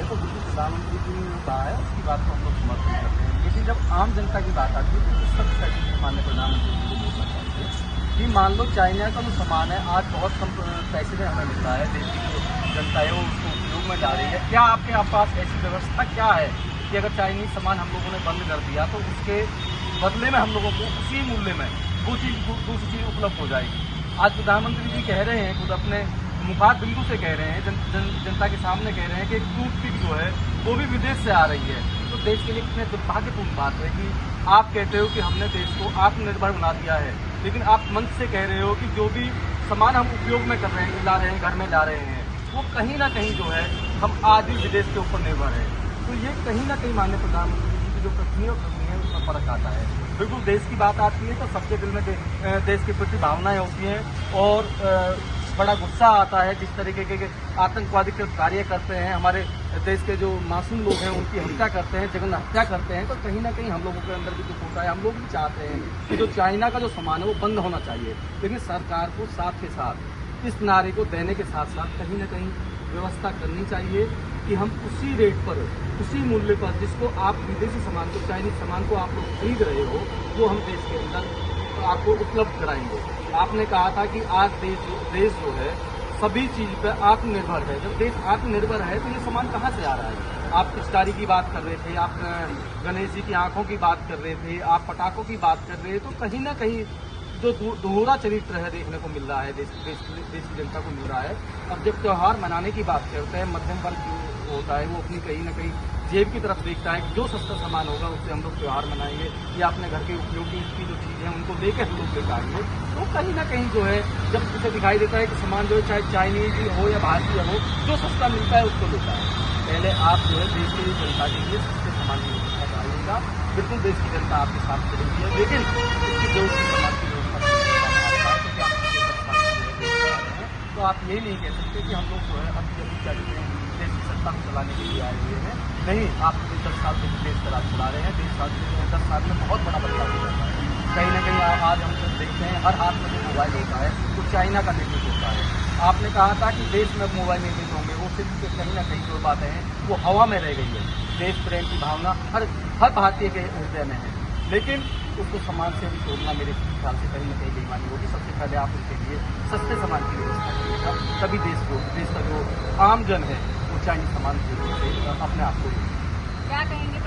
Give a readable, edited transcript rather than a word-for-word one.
तो बिल्कुल प्रधानमंत्री जी ने कहा है उसकी बात को हम लोग समर्थन करते हैं। लेकिन जब आम जनता की बात आती है तो सब सही माननीय प्रधानमंत्री जी को बोलना चाहिए कि मान लो चाइना का जो सामान है आज बहुत कम पैसे में हमें मिल रहा है, देश की जो जनता है वो उसको उपयोग में ला रही है। क्या आपके पास ऐसी व्यवस्था क्या है कि अगर चाइनीज सामान हम लोगों ने बंद कर दिया तो उसके बदले में हम लोगों को उसी मूल्य में वो चीज़ दूसरी चीज़ उपलब्ध हो जाएगी। आज प्रधानमंत्री जी कह रहे हैं, खुद अपने मुखात बिंदु से कह रहे हैं, जनता के सामने कह रहे हैं कि टूथपिक जो है वो भी विदेश से आ रही है। तो देश के लिए कितने दुर्भाग्यपूर्ण बात है कि आप कहते हो कि हमने देश को आत्मनिर्भर बना दिया है, लेकिन आप मंच से कह रहे हो कि जो भी सामान हम उपयोग में कर रहे हैं, ला रहे हैं, घर में ला रहे हैं, वो कहीं ना कहीं जो है हम आज भी विदेश के ऊपर निर्भर है। तो ये कहीं ना कहीं माननीय प्रधानमंत्री जी की जो कथनी और कथनी है उसमें फर्क आता है। बिल्कुल देश की बात आती है तो सबके दिल में देश के प्रति भावनाएं होती हैं और बड़ा गुस्सा आता है जिस तरीके के आतंकवादी कार्य करते हैं, हमारे देश के जो मासूम लोग हैं उनकी हत्या करते हैं, जघन्य हत्या करते हैं। तो कहीं ना कहीं हम लोगों के अंदर भी दुख होता है। हम लोग भी चाहते हैं कि जो चाइना का जो सामान है वो बंद होना चाहिए, लेकिन सरकार को साथ के साथ इस नारे को देने के साथ साथ कहीं ना कहीं व्यवस्था करनी चाहिए कि हम उसी रेट पर, उसी मूल्य पर जिसको आप विदेशी सामान को, चाइनीज सामान को आप लोग खरीद रहे हो, वो हम देश के अंदर आपको उपलब्ध कराएंगे। आपने कहा था कि आज देश जो है सभी चीज पर आत्मनिर्भर है। जब देश आत्मनिर्भर है तो ये सामान कहाँ से आ रहा है? आप पिचकारी की बात कर रहे थे, आप गणेश जी की आंखों की बात कर रहे थे, आप पटाखों की बात कर रहे थे। तो कहीं ना कहीं जो दोहरा चरित्र है देखने को मिल रहा है, देश की जनता को मिल रहा है। अब जब त्यौहार मनाने की बात करते हैं, मध्यम वर्ग जो होता है वो अपनी कहीं ना कहीं जेब की तरफ देखता है कि जो सस्ता सामान होगा उससे हम लोग त्यौहार मनाएंगे या अपने घर के उपयोगी की जो चीज़ें हैं उनको लेकर हम लोग लेकर आएंगे। तो कहीं ना कहीं जो है जब उसे दिखाई देता है कि सामान जो है चाहे चाइनीज हो या भारतीय हो, जो सस्ता मिलता है उसको लेता है। पहले आप जो है देश की जनता के लिए सस्ते सामान की व्यवस्था कराइएगा। बिल्कुल देश की जनता आपके साथ चलेगी है, लेकिन इसकी जरूरत सामान की तो आप यही नहीं कह सकते कि हम लोग जो है अभी अभी क्या कहते हैं देश की सत्ता को चलाने के लिए आए हुए हैं। नहीं, आप 10 साल से देश का राज चला रहे हैं। 10 साल में बहुत बड़ा बदलाव हो जाता है। कहीं ना कहीं आज हम सब देखते हैं हर हाथ में जो मोबाइल होता है वो चाइना का निर्मित होता है। आपने कहा था कि देश में मोबाइल निर्मित होंगे, वो सिर्फ कहीं ना कहीं जो बातें हैं वो हवा में रह गई है। देश प्रेम की भावना हर भारतीय के हृदय में है, लेकिन उसको सामान से भी छोड़ना मेरे ख्याल से कहीं ना कहीं बेईमानी होगी। सबसे पहले आप उसके लिए सस्ते सामान की व्यवस्था करिएगा, तभी देश का जो आम जन है वो चाइनीज सामान से अपने आप को क्या कहेंगे?